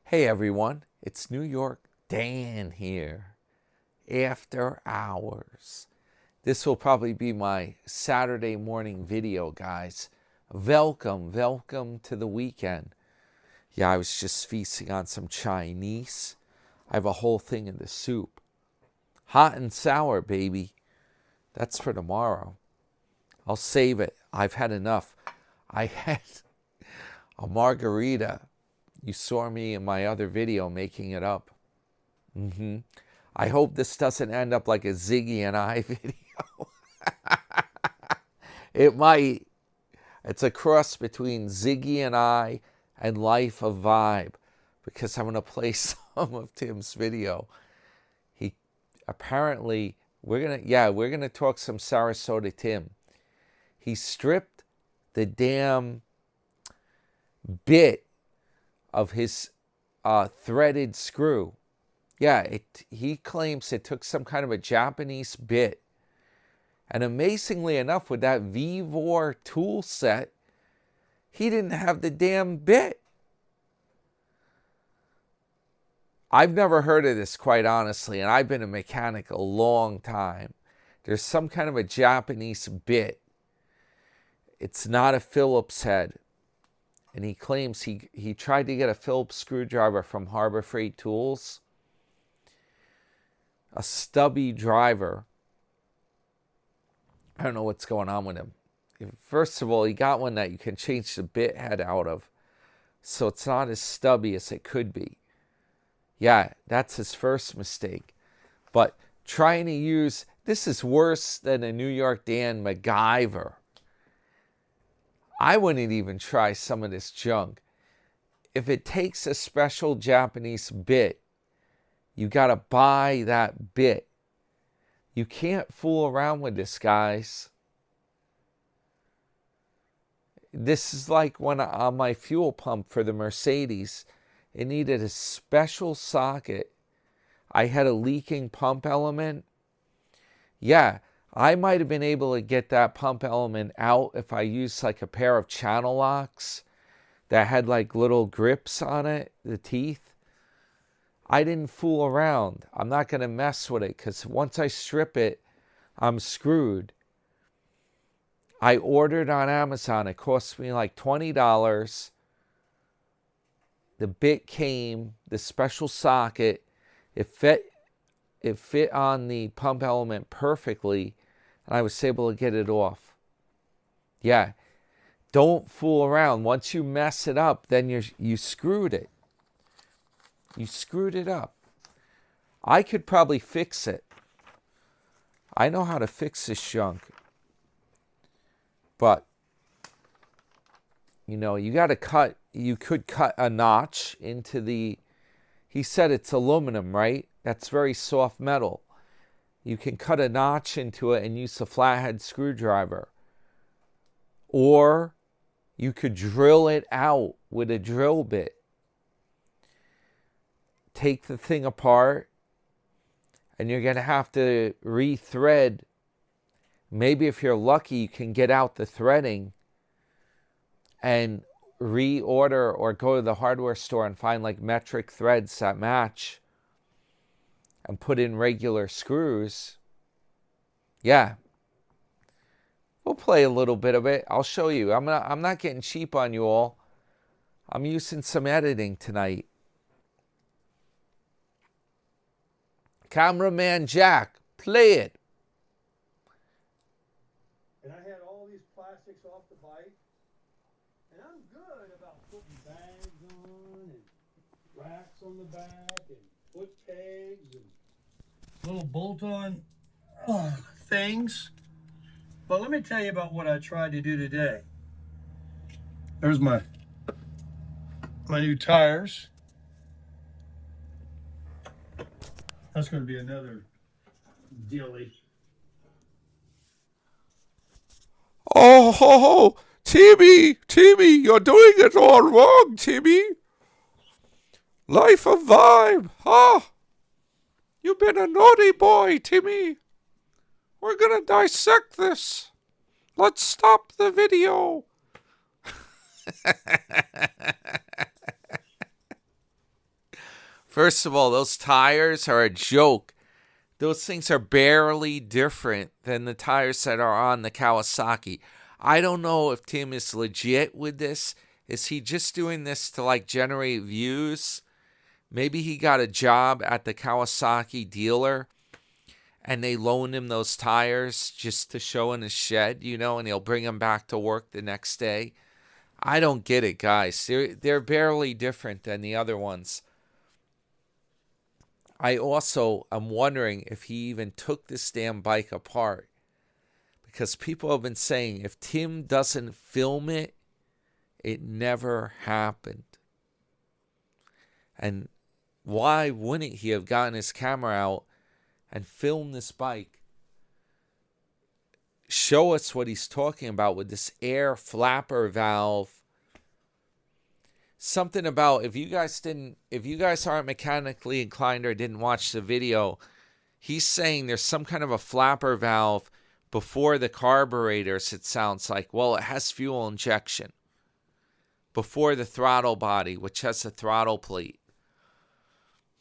Hey everyone, it's New York Dan here. After hours. This will probably be my Saturday morning video, guys. Welcome to the weekend. Yeah, I was just feasting on some Chinese. I have a whole thing in the soup. Hot and sour, baby. That's for tomorrow. I'll save it. I've had enough. I had a margarita. You saw me in my other video making it up. I hope this doesn't end up like a Ziggy and I video. It might. It's a cross between Ziggy and I and Life of Vibe, because I'm going to play some of Tim's video. He apparently, we're going to talk some Sarasota Tim. He stripped the damn bit of his threaded screw. Yeah, he claims it took some kind of a Japanese bit. And amazingly enough, with that V4 tool set, he didn't have the damn bit. I've never heard of this, quite honestly, and I've been a mechanic a long time. There's some kind of a Japanese bit. It's not a Phillips head. And he claims he tried to get a Phillips screwdriver from Harbor Freight Tools. A stubby driver. I don't know what's going on with him. First of all, he got one that you can change the bit head out of, so it's not as stubby as it could be. Yeah, that's his first mistake. But trying to use, this is worse than a New York Dan MacGyver. I wouldn't even try some of this junk. If it takes a special Japanese bit, you got to buy that bit. You can't fool around with this, guys. This is like when on my fuel pump for the Mercedes, it needed a special socket. I had a leaking pump element. Yeah, I might have been able to get that pump element out if I used like a pair of channel locks that had like little grips on it, the teeth. I didn't fool around. I'm not going to mess with it, because once I strip it, I'm screwed. I ordered on Amazon. It cost me like $20. The bit came, the special socket. It fit on the pump element perfectly, and I was able to get it off. Yeah, don't fool around. Once you mess it up, then you screwed it. You screwed it up. I could probably fix it. I know how to fix this junk. But, you got to cut. You could cut a notch into the, he said it's aluminum, right? That's very soft metal. You can cut a notch into it and use the flathead screwdriver. Or you could drill it out with a drill bit. Take the thing apart, and you're going to have to re-thread. Maybe if you're lucky, you can get out the threading and reorder or go to the hardware store and find like metric threads that match and put in regular screws. Yeah. We'll play a little bit of it. I'll show you. I'm not getting cheap on you all. I'm using some editing tonight. Cameraman Jack, play it. And I had all these plastics off the bike, and I'm good about putting bags on and racks on the back and foot pegs and little bolt-on things. But let me tell you about what I tried to do today. There's my new tires. That's going to be another dealie. Oh, Timmy, you're doing it all wrong, Timmy. Life of Vibe, you've been a naughty boy, Timmy. We're gonna dissect this. Let's stop the video. First of all, those tires are a joke. Those things are barely different than the tires that are on the Kawasaki. I don't know if Tim is legit with this. Is he just doing this to like generate views? Maybe he got a job at the Kawasaki dealer and they loaned him those tires just to show in his shed, you know, and he'll bring them back to work the next day. I don't get it, guys. They're barely different than the other ones. I also am wondering if he even took this damn bike apart. Because people have been saying if Tim doesn't film it, it never happened. And why wouldn't he have gotten his camera out and filmed this bike? Show us what he's talking about with this air flapper valve. Something about, if you guys aren't mechanically inclined or didn't watch the video, he's saying there's some kind of a flapper valve before the carburetors, it sounds like. Well, it has fuel injection. Before the throttle body, which has a throttle plate.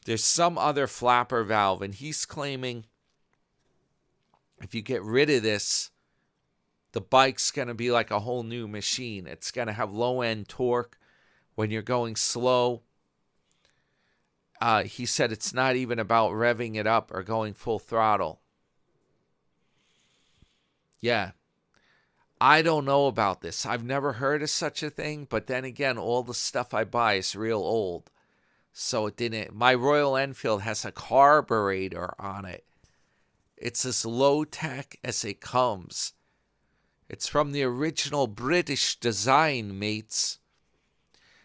There's some other flapper valve, and he's claiming if you get rid of this, the bike's going to be like a whole new machine. It's going to have low-end torque when you're going slow. He said it's not even about revving it up or going full throttle. Yeah. I don't know about this. I've never heard of such a thing, but then again, all the stuff I buy is real old. So it didn't. My Royal Enfield has a carburetor on it. It's as low tech as it comes. It's from the original British design, mates.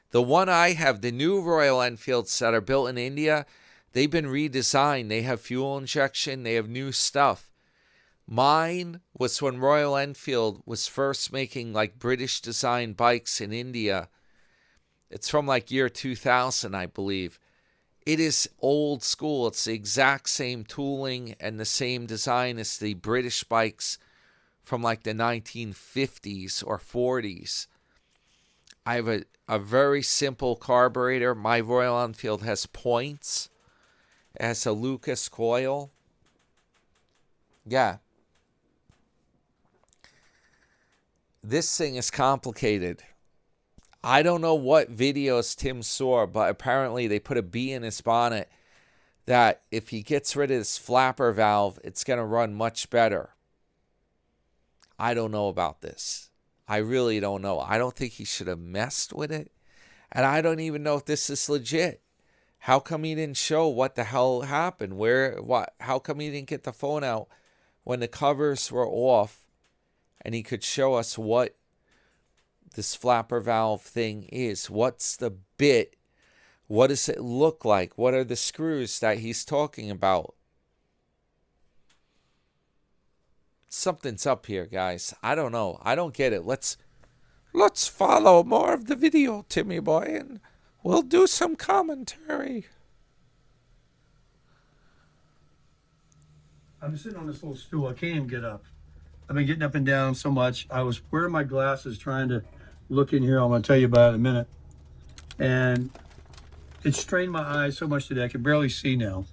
The one I have, the new Royal Enfields that are built in India, they've been redesigned. They have fuel injection. They have new stuff. Mine was when Royal Enfield was first making like British design bikes in India. It's from like year 2000, I believe. It is old school. It's the exact same tooling and the same design as the British bikes from like the 1950s or 40s. I have a very simple carburetor. My Royal Enfield has points. It has a Lucas coil. Yeah. This thing is complicated. I don't know what videos Tim saw, but apparently they put a bee in his bonnet that if he gets rid of this flapper valve, it's going to run much better. I don't know about this. I really don't know. I don't think he should have messed with it. And I don't even know if this is legit. How come he didn't show what the hell happened? How come he didn't get the phone out when the covers were off and he could show us what this flapper valve thing is? What's the bit? What does it look like? What are the screws that he's talking about? Something's up here, guys. I don't know. I don't get it. Let's follow more of the video, Timmy boy, and we'll do some commentary. I'm sitting on this little stool. I can't even get up. I've been getting up and down so much. I was wearing my glasses trying to look in here. I'm going to tell you about it in a minute. And it strained my eyes so much today I could barely see now.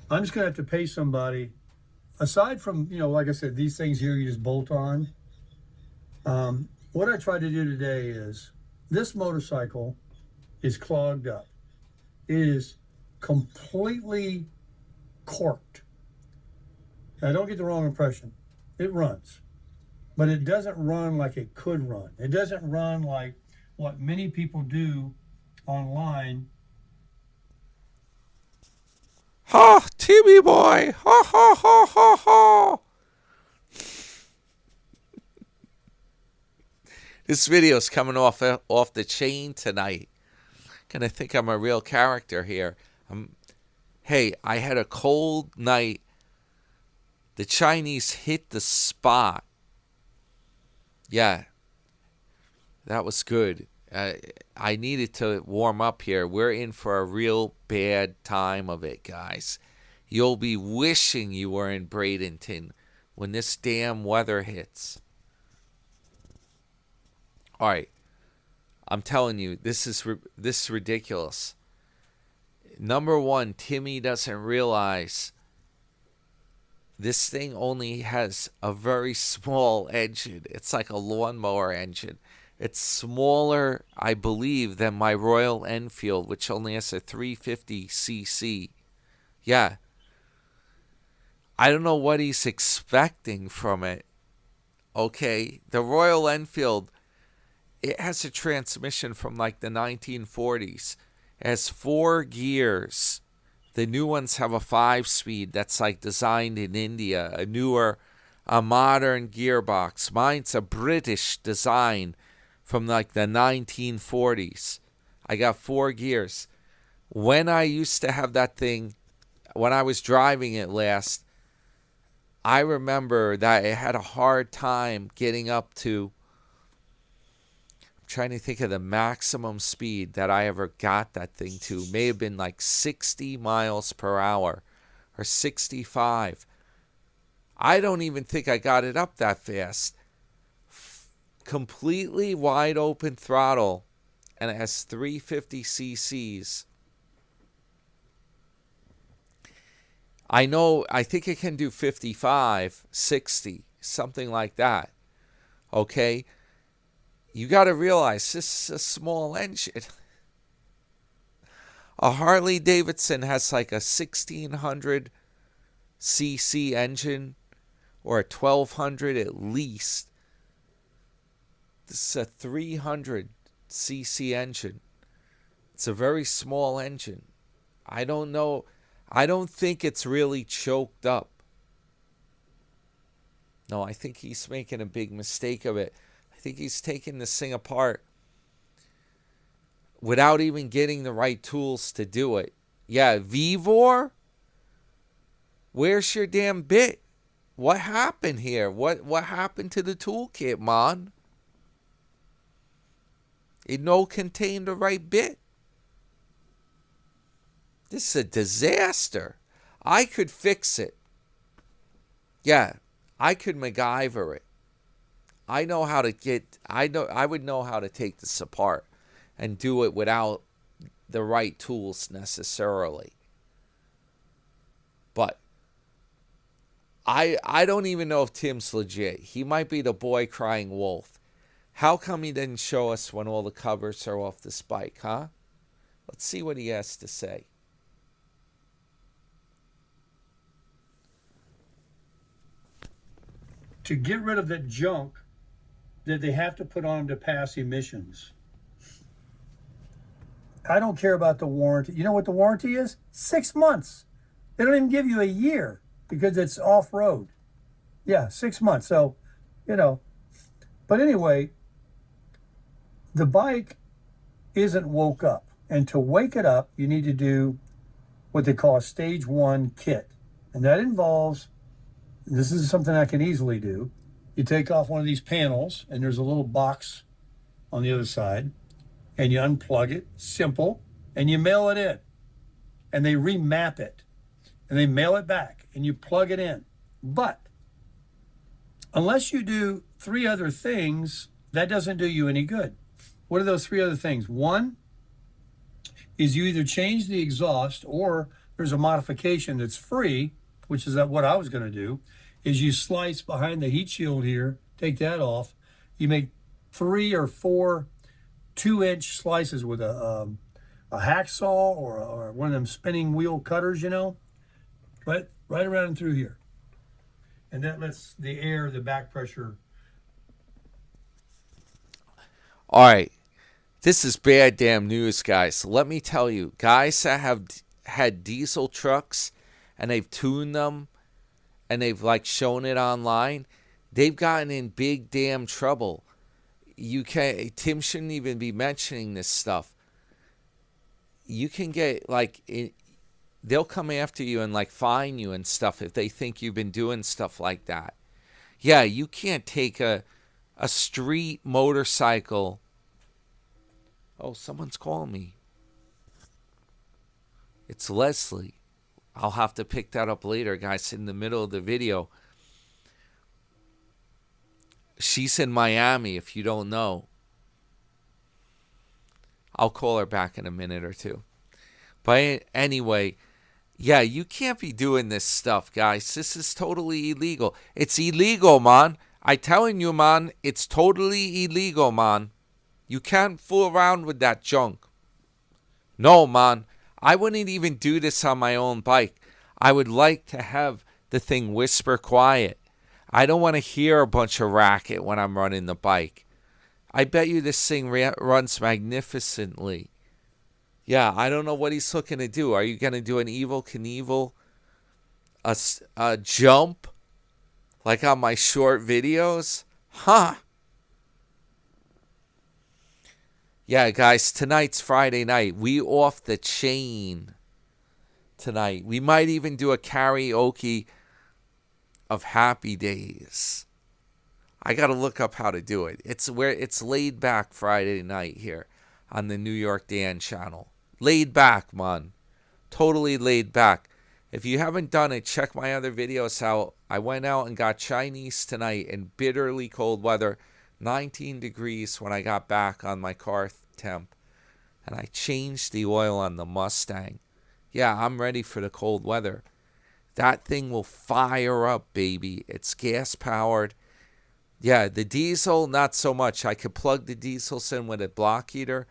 I'm just going to have to pay somebody. Aside from, like I said, these things here you just bolt on. What I tried to do today is, this motorcycle is clogged up. It is completely corked. Now, don't get the wrong impression. It runs. But it doesn't run like it could run. It doesn't run like what many people do online. Ha, Timmy boy! Ha ha ha ha ha! This video's coming off the chain tonight. Gonna think I'm a real character here. Hey, I had a cold night. The Chinese hit the spot. Yeah, that was good. I needed to warm up here. We're in for a real bad time of it, guys. You'll be wishing you were in Bradenton when this damn weather hits. All right. I'm telling you, this is ridiculous. Number one, Timmy doesn't realize this thing only has a very small engine. It's like a lawnmower engine. It's smaller, I believe, than my Royal Enfield, which only has a 350cc. Yeah. I don't know what he's expecting from it. Okay. The Royal Enfield, it has a transmission from like the 1940s. It has 4 gears. The new ones have a 5-speed that's like designed in India, a modern gearbox. Mine's a British design from like the 1940s. I got 4 gears. When I used to have that thing, when I was driving it last, I remember that it had a hard time getting up to, trying to think of the maximum speed that I ever got that thing to. May have been like 60 miles per hour or 65. I don't even think I got it up that fast. Completely wide open throttle, and it has 350 cc's. I think it can do 55, 60, something like that. Okay? You got to realize this is a small engine. A Harley Davidson has like a 1600 cc engine or a 1200 at least. This is a 300 cc engine. It's a very small engine. I don't know. I don't think it's really choked up. No, I think he's making a big mistake of it. I think he's taking this thing apart without even getting the right tools to do it. Yeah, Vivor? Where's your damn bit? What happened here? What happened to the toolkit, man? It no contained the right bit. This is a disaster. I could fix it. Yeah, I could MacGyver it. I would know how to take this apart and do it without the right tools necessarily. But I don't even know if Tim's legit. He might be the boy crying wolf. How come he didn't show us when all the covers are off this bike, huh? Let's see what he has to say. To get rid of that junk that they have to put on to pass emissions. I don't care about the warranty. You know what the warranty is? 6 months. They don't even give you a year because it's off-road. Yeah, 6 months. So, but anyway, the bike isn't woke up. And to wake it up, you need to do what they call a stage 1 kit. And that involves, this is something I can easily do. You take off one of these panels, and there's a little box on the other side, and you unplug it, simple, and you mail it in. And they remap it, and they mail it back, and you plug it in. But unless you do 3 other things, that doesn't do you any good. What are those 3 other things? One is you either change the exhaust, or there's a modification that's free, which is what I was going to do, is you slice behind the heat shield here, take that off. You make 3 or 4 2-inch slices with a hacksaw or one of them spinning wheel cutters, right around and through here. And that lets the back pressure. All right. This is bad damn news, guys. Let me tell you, guys that have had diesel trucks and they've tuned them and they've shown it online, they've gotten in big damn trouble. Tim shouldn't even be mentioning this stuff. You can get they'll come after you and fine you and stuff if they think you've been doing stuff like that. Yeah, you can't take a street motorcycle. Oh, someone's calling me. It's Leslie. I'll have to pick that up later, guys, in the middle of the video. She's in Miami, if you don't know. I'll call her back in a minute or two. But anyway, yeah, you can't be doing this stuff, guys. This is totally illegal. It's illegal, man. I telling you, man, it's totally illegal, man. You can't fool around with that junk. No, man. I wouldn't even do this on my own bike. I would like to have the thing whisper quiet. I don't want to hear a bunch of racket when I'm running the bike. I bet you this thing runs magnificently. Yeah, I don't know what he's looking to do. Are you going to do an Evel Knievel, a jump, like on my short videos? Huh. Yeah, guys, tonight's Friday night. We off the chain tonight. We might even do a karaoke of Happy Days. I got to look up how to do it. It's laid back Friday night here on the New York Dan channel. Laid back, man. Totally laid back. If you haven't done it, check my other videos out. I went out and got Chinese tonight in bitterly cold weather. 19 degrees when I got back on my car temp. And I changed the oil on the Mustang. Yeah, I'm ready for the cold weather. That thing will fire up, baby. It's gas powered. Yeah, the diesel, not so much. I could plug the diesels in with a block heater,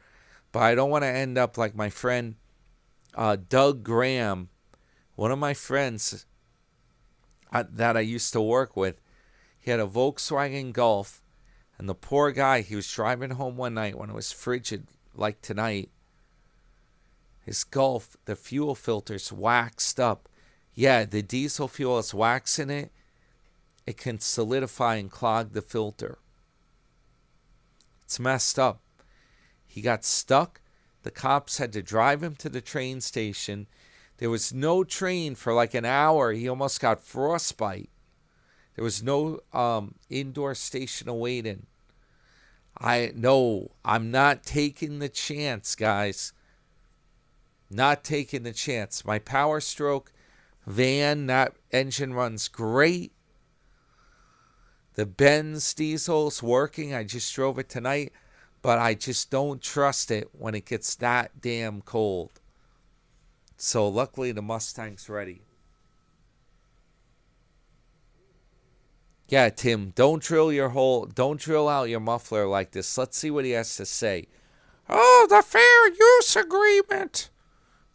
but I don't want to end up like my friend Doug Graham, one of my friends that I used to work with. He had a Volkswagen Golf, and the poor guy, he was driving home one night when it was frigid like tonight. His Golf, the fuel filters waxed up. Yeah, the diesel fuel is waxing it. It can solidify and clog the filter. It's messed up. He got stuck. The cops had to drive him to the train station. There was no train for like an hour. He almost got frostbite. There was no indoor station awaiting. I'm not taking the chance, guys. Not taking the chance. My Power Stroke van, that engine runs great. The Benz diesel's working. I just drove it tonight, but I just don't trust it when it gets that damn cold. So luckily the Mustang's ready. Yeah, Tim, don't drill out your muffler like this. Let's see what he has to say. Oh, the fair use agreement.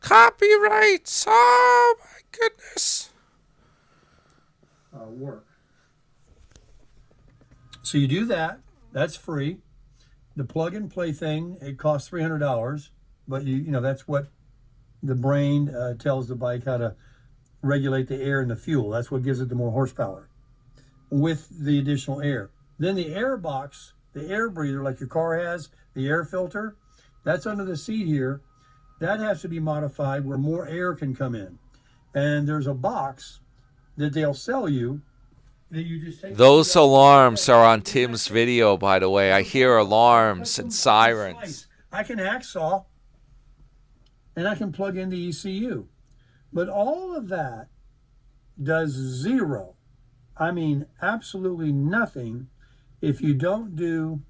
Copyrights. Oh my goodness. Work. So you do that. That's free. The plug and play thing, it costs $300, but you know that's what the brain tells the bike how to regulate the air and the fuel. That's what gives it the more horsepower with the additional air. Then the air box, the air breather like your car has, the air filter, that's under the seat here. That has to be modified where more air can come in. And there's a box that they'll sell you. Those alarms are on Tim's video, by the way. I hear alarms and sirens. I can hacksaw and I can plug in the ECU. But all of that does zero. I mean, absolutely nothing if you don't do,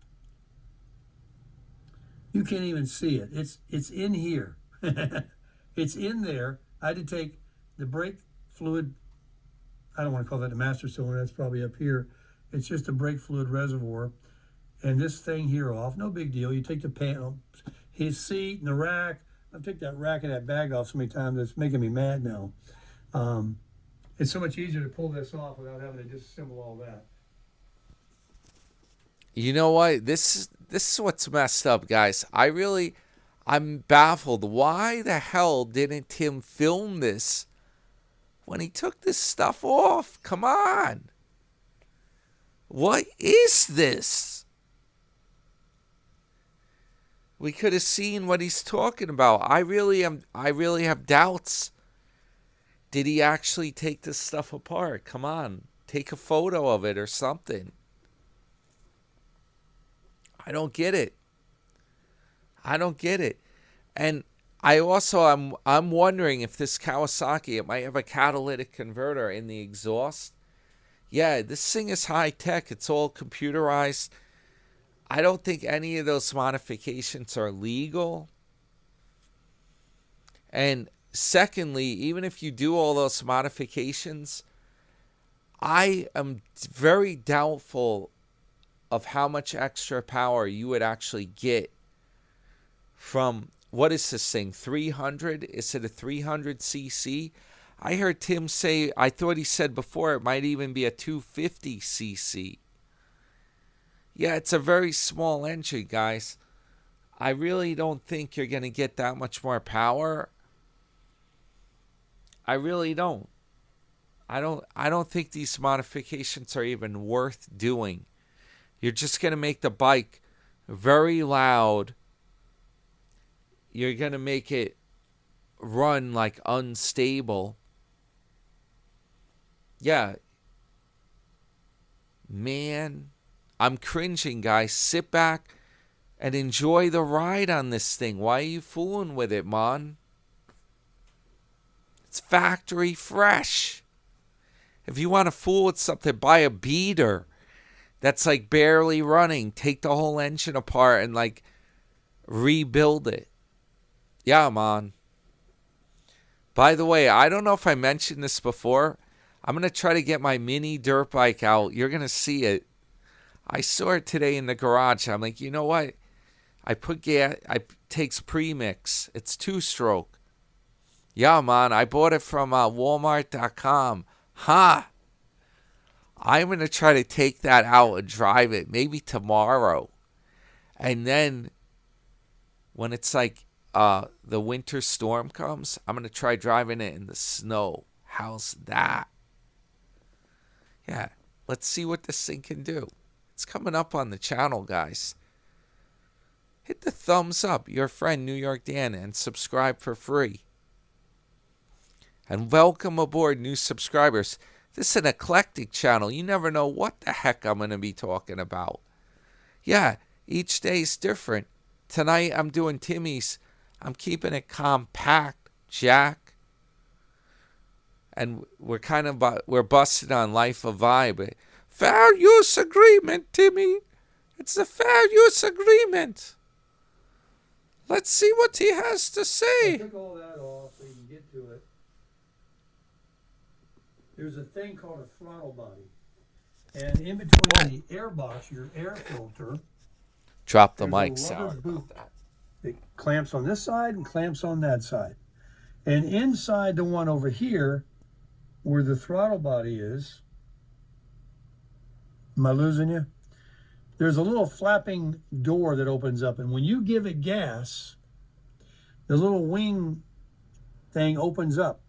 you can't even see it. It's in here. It's in there. I had to take the brake fluid, I don't want to call that a master cylinder, that's probably up here. It's just a brake fluid reservoir. And this thing here off, no big deal. You take the panel, his seat and the rack. I've taken that rack and that bag off so many times, it's making me mad now. It's so much easier to pull this off without having to disassemble all that. You know what? This is what's messed up, guys. I'm baffled. Why the hell didn't Tim film this when he took this stuff off? Come on. What is this? We could have seen what he's talking about. I really have doubts. Did he actually take this stuff apart? Come on. Take a photo of it or something. I don't get it. And I'm wondering if this Kawasaki, it might have a catalytic converter in the exhaust. Yeah, this thing is high tech. It's all computerized. I don't think any of those modifications are legal. And secondly, even if you do all those modifications, I am very doubtful of how much extra power you would actually get from, what is this thing, 300? Is it a 300cc? I heard Tim say, I thought he said before it might even be a 250cc. Yeah, it's a very small engine, guys. I really don't think you're going to get that much more power. I really don't. I don't think these modifications are even worth doing. You're just going to make the bike very loud. You're going to make it run like unstable. Yeah. Man, I'm cringing, guys. Sit back and enjoy the ride on this thing. Why are you fooling with it, man? It's factory fresh. If you want to fool with something, buy a beater that's like barely running. Take the whole engine apart and like rebuild it. Yeah, man. By the way, I don't know if I mentioned this before. I'm going to try to get my mini dirt bike out. You're going to see it. I saw it today in the garage. I'm like, you know what? I put gas. It takes premix. It's 2-stroke. Yeah, man. I bought it from Walmart.com. Ha! I'm going to try to take that out and drive it maybe tomorrow. And then when it's like the winter storm comes, I'm going to try driving it in the snow. How's that? Yeah, let's see what this thing can do. It's coming up on the channel, guys. Hit the thumbs up, your friend New York Dan, and subscribe for free. And welcome aboard new subscribers. This is an eclectic channel. You never know what the heck I'm going to be talking about. Yeah, each day is different. Tonight I'm doing Timmy's. I'm keeping it compact, Jack. And we're busted on Life of Vibe. Fair use agreement, Timmy. It's a fair use agreement. Let's see what he has to say. I took all that off so you can get to it. There's a thing called a throttle body. And in between the air box, your air filter, Drop the there's mic, a sorry rubber boot about that. that clamps on this side and clamps on that side. And inside the one over here, where the throttle body is, am I losing you? There's a little flapping door that opens up, and when you give it gas, the little wing thing opens up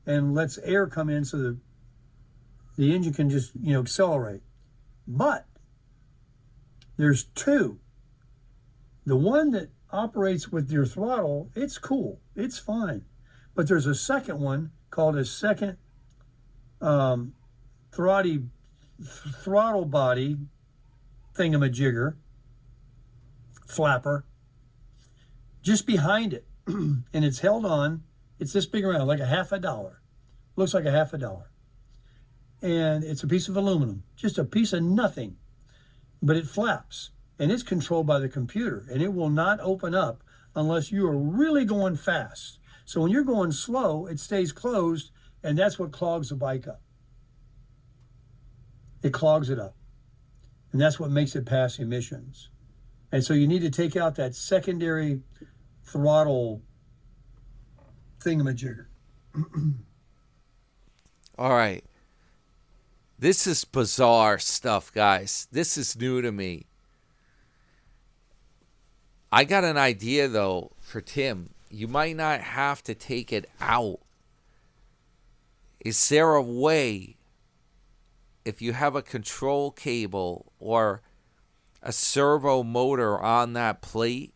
and lets air come in so the engine can just, accelerate. But there's two. The one that operates with your throttle, it's cool, it's fine. But there's a second one called a second throttle body thingamajigger, flapper, just behind it. And it's held on. It's this big around, like $50. Looks like $50. And it's a piece of aluminum, just a piece of nothing. But it flaps, and it's controlled by the computer, and it will not open up unless you are really going fast. So when you're going slow, it stays closed, and that's what clogs the bike up. It clogs it up. And that's what makes it pass emissions. And so you need to take out that secondary throttle thingamajigger. All right. This is bizarre stuff, guys. This is new to me. I got an idea, though, for Tim. You might not have to take it out. Is there a way, if you have a control cable or a servo motor on that plate?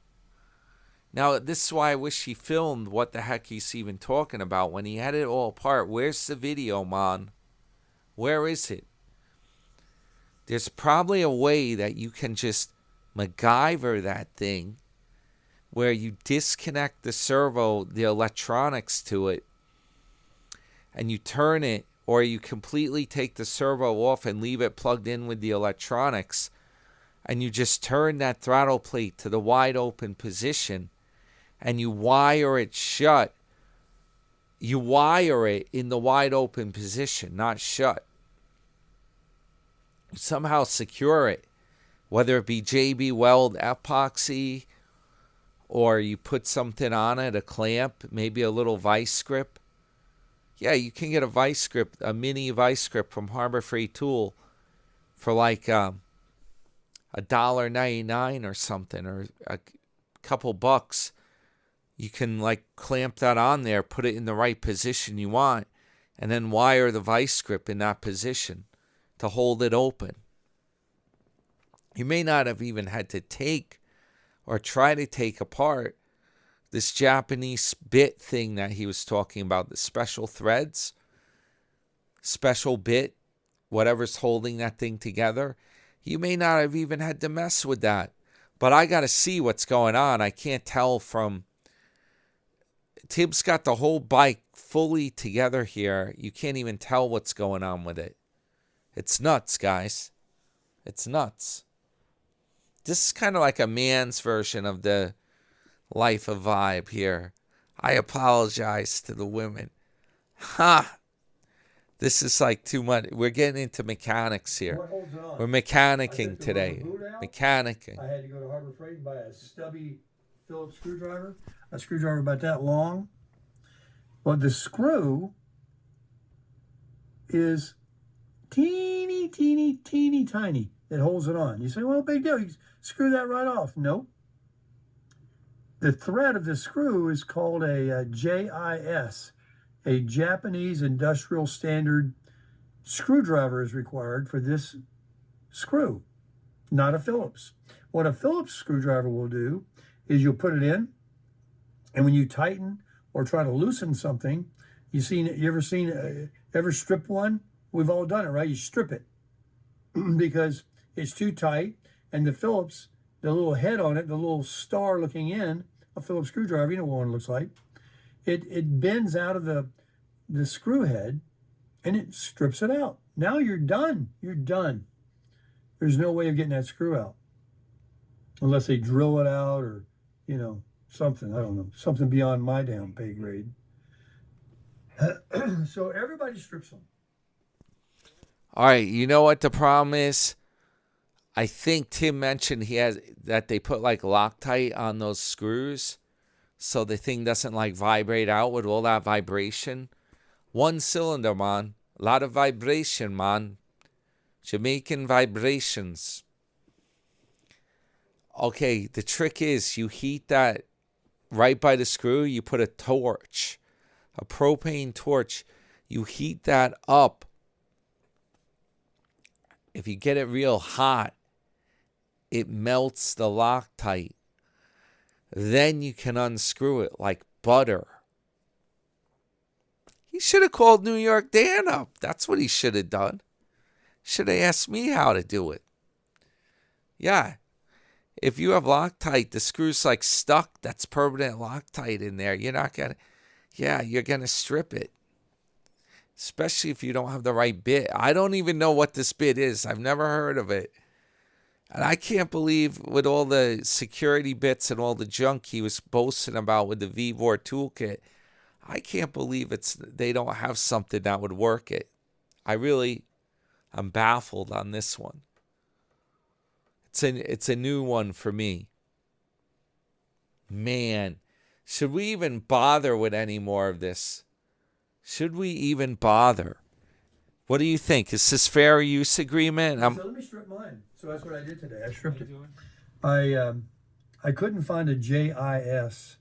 Now, this is why I wish he filmed what the heck he's even talking about. When he had it all apart, where's the video, man? Where is it? There's probably a way that you can just MacGyver that thing where you disconnect the servo, the electronics to it, and you turn it, or you completely take the servo off and leave it plugged in with the electronics, and you just turn that throttle plate to the wide open position, and you wire it shut you wire it in the wide open position, not shut. You somehow secure it, whether it be JB Weld epoxy or you put something on it, a clamp, maybe a little vice grip. Yeah, you can get a vice grip, a mini vice grip from Harbor Freight Tool for like $1.99 or something, or a couple bucks. You can like clamp that on there, put it in the right position you want, and then wire the vice grip in that position to hold it open. You may not have even had to take or try to take apart this Japanese bit thing that he was talking about, the special threads, special bit, whatever's holding that thing together. You may not have even had to mess with that. But I got to see what's going on. I can't tell from... Tim's got the whole bike fully together here. You can't even tell what's going on with it. It's nuts, guys. It's nuts. This is kind of like a man's version of the Life of Vibe here. I apologize to the women. Ha! This is like too much. We're getting into mechanics here. What holds it on? We're mechanicking today. Mechanicking. I had to go to Harbor Freight and buy a stubby Phillips screwdriver. A screwdriver about that long. But the screw is teeny, teeny, teeny, tiny. It holds it on. You say, well, big deal. You screw that right off. Nope. The thread of the screw is called a JIS, a Japanese Industrial Standard screwdriver is required for this screw, not a Phillips. What a Phillips screwdriver will do is you'll put it in, and when you tighten or try to loosen something, you ever strip one? We've all done it, right? You strip it because it's too tight, and the Phillips, the little head on it, the little star looking in, a Phillips screwdriver, you know what one looks like, it bends out of the screw head, and it strips it out. Now you're done. You're done. There's no way of getting that screw out unless they drill it out or, something. I don't know. Something beyond my damn pay grade. So everybody strips them. All right, you know what the problem is? I think Tim mentioned that they put like Loctite on those screws so the thing doesn't like vibrate out with all that vibration. One cylinder, man. A lot of vibration, man. Jamaican vibrations. Okay, the trick is you heat that right by the screw. You put a torch, a propane torch. You heat that up. If you get it real hot, it melts the Loctite. Then you can unscrew it like butter. He should have called New York Dan up. That's what he should have done. Should have asked me how to do it. Yeah. If you have Loctite, the screw's like stuck. That's permanent Loctite in there. You're going to strip it. Especially if you don't have the right bit. I don't even know what this bit is. I've never heard of it. And I can't believe with all the security bits and all the junk he was boasting about with the VVOR toolkit, I can't believe they don't have something that would work it. I'm baffled on this one. It's a new one for me. Man, should we even bother with any more of this? Should we even bother? What do you think? Is this fair use agreement? So let me strip mine. So that's what I did today. I stripped it. I couldn't find a JIS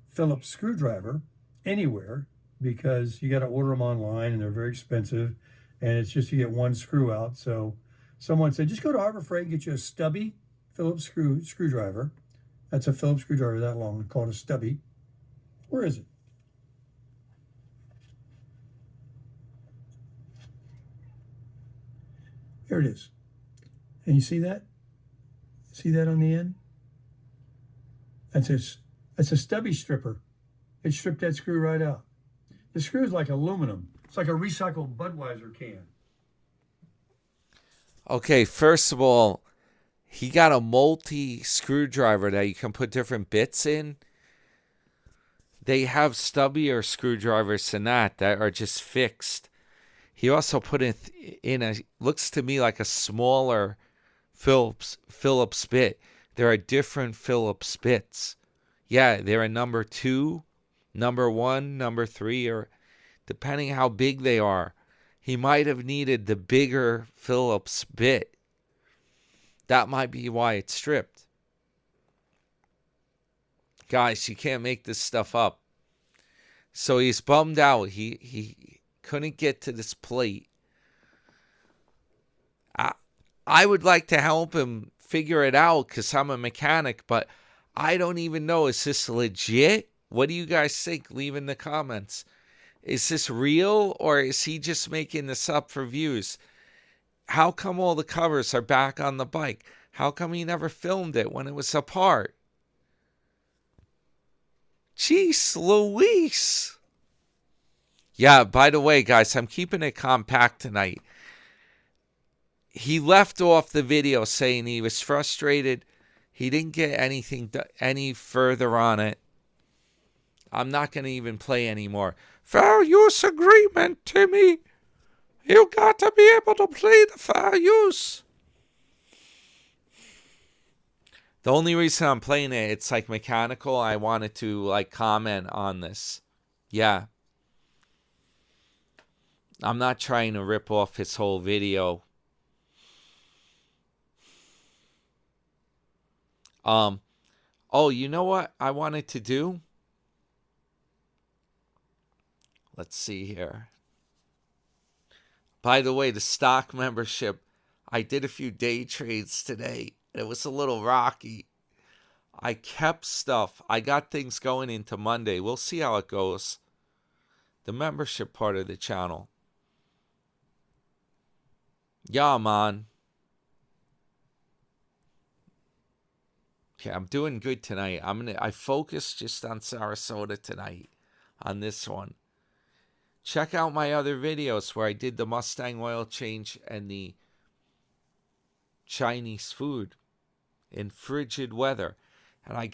Phillips screwdriver anywhere because you got to order them online and they're very expensive, and it's just you get one screw out. So someone said, just go to Harbor Freight and get you a stubby Phillips screwdriver. That's a Phillips screwdriver that long, called a stubby. Where is it? Here it is. And you see that? See that on the end? That's a stubby stripper. It stripped that screw right out. The screw is like aluminum. It's like a recycled Budweiser can. Okay, first of all, he got a multi screwdriver that you can put different bits in. They have stubbier screwdrivers than that are just fixed. He also put it in a, looks to me like a smaller Phillips bit. There are different Phillips bits. Yeah, they're a number 2, number 1, number 3, or depending how big they are. He might have needed the bigger Phillips bit. That might be why it's stripped. Guys, you can't make this stuff up. So he's bummed out. He couldn't get to this plate. I would like to help him figure it out because I'm a mechanic, but I don't even know. Is this legit? What do you guys think? Leave in the comments. Is this real or is he just making this up for views? How come all the covers are back on the bike? How come he never filmed it when it was apart? Jeez Louise. Yeah, by the way, guys, I'm keeping it compact tonight. He left off the video saying he was frustrated. He didn't get anything any further on it. I'm not going to even play anymore. Fair use agreement, Timmy. You got to be able to play the fair use. The only reason I'm playing it, it's like mechanical. I wanted to like comment on this. Yeah. I'm not trying to rip off his whole video. Oh, you know what I wanted to do? Let's see here. By the way, the stock membership, I did a few day trades today. It was a little rocky. I kept stuff. I got things going into Monday. We'll see how it goes. The membership part of the channel. Yeah, man. Okay, I'm doing good tonight. I focus just on Sarasota tonight on this one. Check out my other videos where I did the Mustang oil change and the Chinese food in frigid weather. And I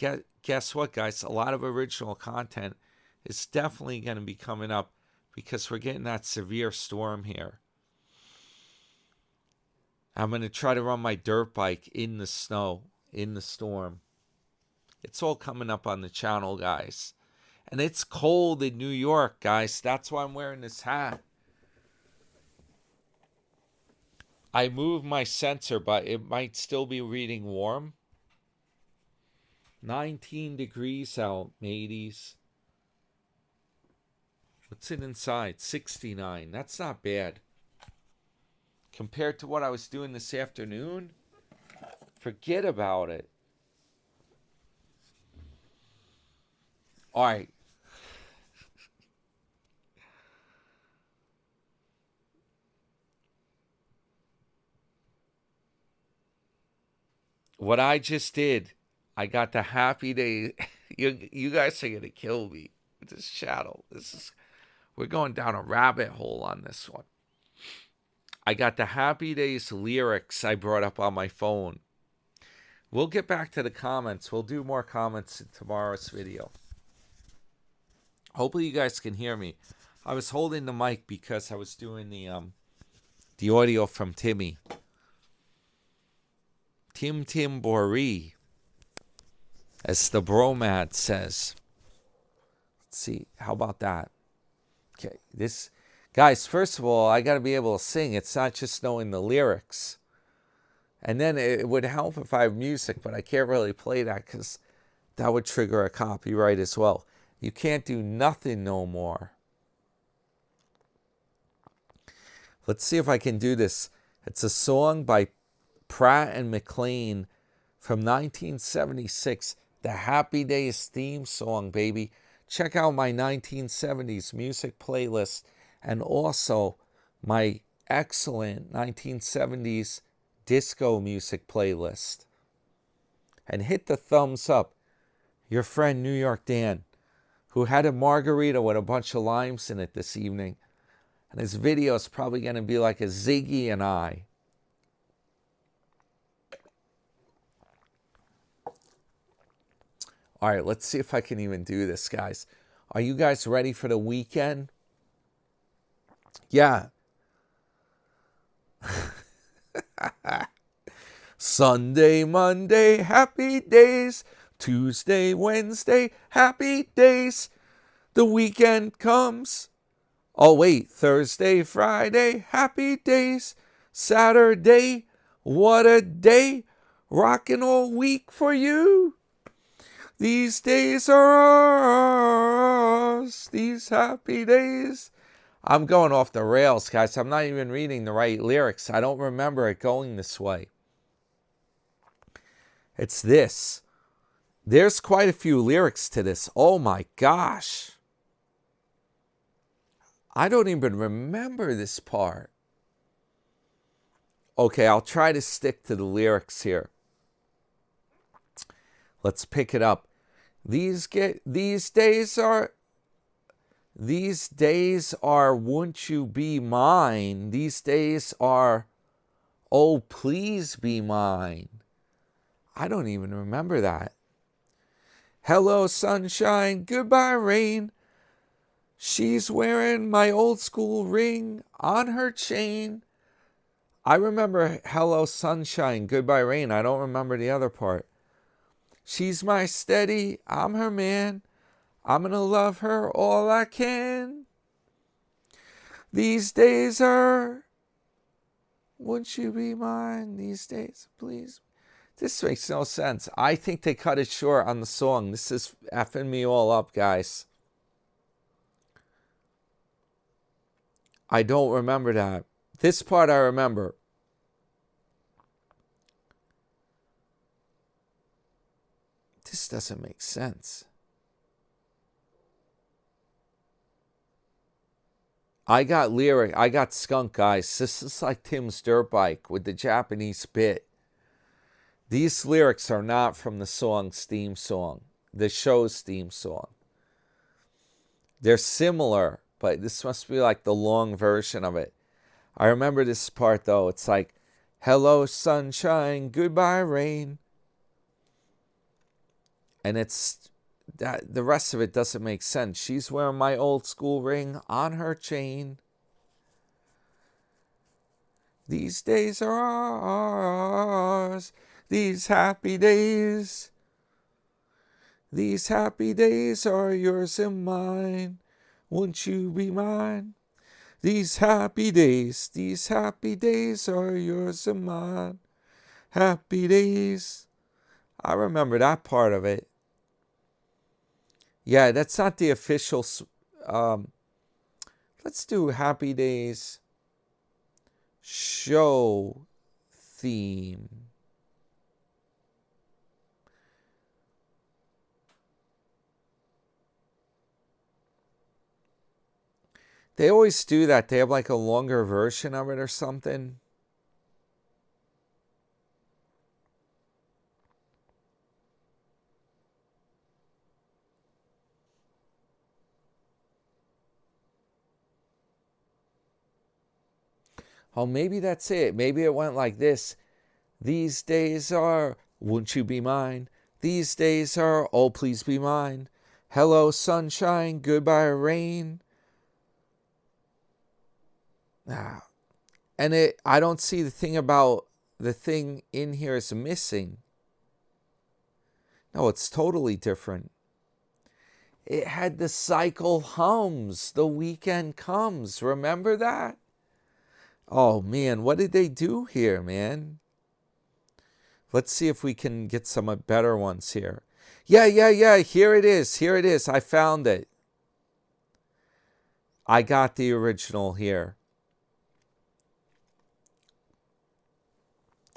guess what, guys? A lot of original content is definitely going to be coming up because we're getting that severe storm here. I'm going to try to run my dirt bike in the snow, in the storm. It's all coming up on the channel, guys. And it's cold in New York, guys. That's why I'm wearing this hat. I moved my sensor, but it might still be reading warm. 19 degrees out, mateys. What's it inside? 69. That's not bad. Compared to what I was doing this afternoon, forget about it. All right. What I just did, I got the happy day. You guys are going to kill me with this channel. We're going down a rabbit hole on this one. I got the Happy Days lyrics I brought up on my phone. We'll get back to the comments. We'll do more comments in tomorrow's video. Hopefully you guys can hear me. I was holding the mic because I was doing the audio from Timmy. Tim Boree, as the bromad says. Let's see. How about that? Okay. Guys, first of all, I got to be able to sing. It's not just knowing the lyrics. And then it would help if I have music, but I can't really play that because that would trigger a copyright as well. You can't do nothing no more. Let's see if I can do this. It's a song by Pratt and McLean from 1976. The Happy Days theme song, baby. Check out my 1970s music playlist and also my excellent 1970s disco music playlist. And hit the thumbs up. Your friend New York Dan, who had a margarita with a bunch of limes in it this evening. And his video is probably going to be like a Ziggy and I. All right, let's see if I can even do this, guys. Are you guys ready for the weekend? Yeah. Sunday, Monday, happy days. Tuesday, Wednesday, happy days. The weekend comes. Oh, wait. Thursday, Friday, happy days. Saturday, what a day. Rocking all week for you. These days are ours. These happy days. I'm going off the rails, guys. I'm not even reading the right lyrics. I don't remember it going this way. It's this. There's quite a few lyrics to this. Oh my gosh. I don't even remember this part. Okay, I'll try to stick to the lyrics here. Let's pick it up. These days are, won't you be mine? These days are, oh, please be mine. I don't even remember that. Hello, sunshine, goodbye, rain. She's wearing my old school ring on her chain. I remember hello, sunshine, goodbye, rain. I don't remember the other part. She's my steady, I'm her man. I'm gonna love her all I can. These days are, won't you be mine? These days, please. This makes no sense. I think they cut it short on the song. This is effing me all up, guys. I don't remember that. This part I remember. This doesn't make sense. I got skunk, guys. This is like Tim's dirt bike with the Japanese bit. These lyrics are not from the song's theme song, the show's theme song. They're similar, but this must be like the long version of it. I remember this part, though. It's like, hello, sunshine, goodbye, rain. And it's that the rest of it doesn't make sense. She's wearing my old school ring on her chain. These days are ours. These happy days. These happy days are yours and mine. Won't you be mine? These happy days are yours and mine. Happy days. I remember that part of it. Yeah, that's not the official. Let's do Happy Days show theme. They always do that. They have like a longer version of it or something. Oh, maybe that's it. Maybe it went like this. These days are, won't you be mine? These days are, oh, please be mine. Hello, sunshine, goodbye, rain. And I don't see the thing about the thing in here is missing. No, it's totally different. It had the cycle hums. The weekend comes. Remember that? Oh, man, what did they do here, man? Let's see if we can get some better ones here. Yeah. Here it is. I found it. I got the original here.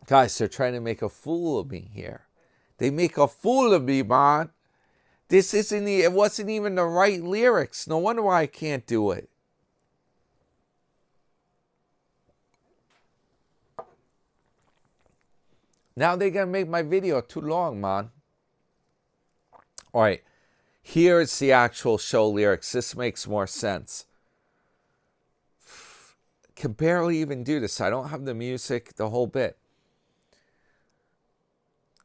Guys, they're trying to make a fool of me here. They make a fool of me, man. It wasn't even the right lyrics. No wonder why I can't do it. Now they're going to make my video too long, man. All right. Here's the actual show lyrics. This makes more sense. Can barely even do this. I don't have the music, the whole bit.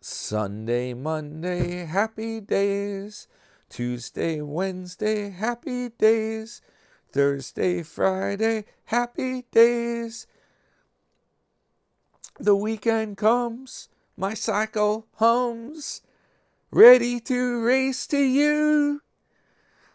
Sunday, Monday, happy days. Tuesday, Wednesday, happy days. Thursday, Friday, happy days. The weekend comes, my cycle hums, ready to race to you.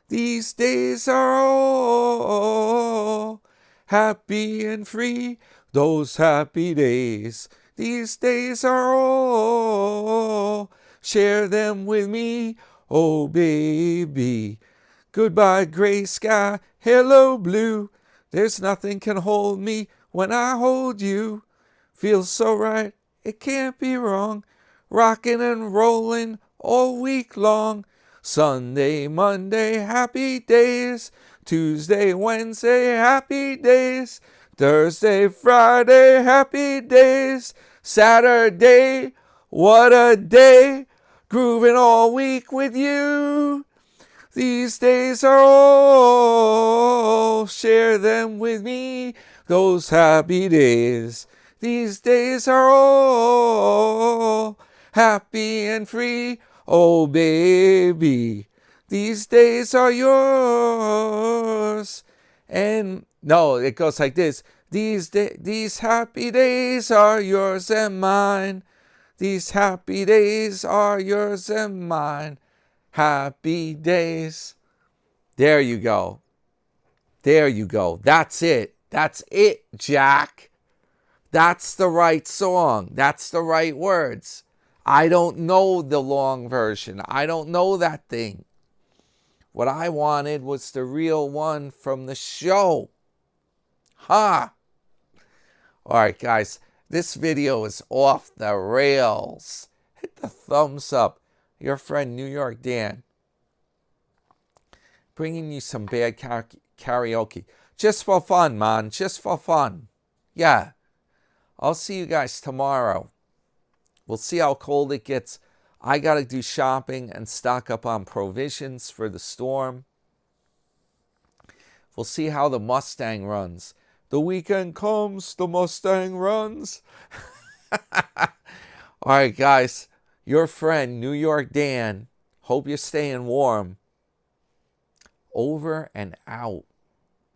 These days are all happy and free, those happy days. These days are all, share them with me, oh baby. Goodbye gray sky, hello blue. There's nothing can hold me when I hold you. Feels so right, it can't be wrong. Rocking and rolling all week long. Sunday, Monday, happy days. Tuesday, Wednesday, happy days. Thursday, Friday, happy days. Saturday, what a day. Grooving all week with you. These days are all, share them with me, those happy days. These days are all happy and free, oh baby. These days are yours. And no, it goes like this. These happy days are yours and mine. These happy days are yours and mine. Happy days. There you go. There you go. That's it. That's it, Jack. That's the right song. That's the right words. I don't know the long version. I don't know that thing. What I wanted was the real one from the show. Ha! All right, guys. This video is off the rails. Hit the thumbs up. Your friend New York Dan. Bringing you some bad karaoke. Just for fun, man. Just for fun. Yeah. I'll see you guys tomorrow. We'll see how cold it gets. I got to do shopping and stock up on provisions for the storm. We'll see how the Mustang runs. The weekend comes, the Mustang runs. All right, guys. Your friend, New York Dan. Hope you're staying warm. Over and out.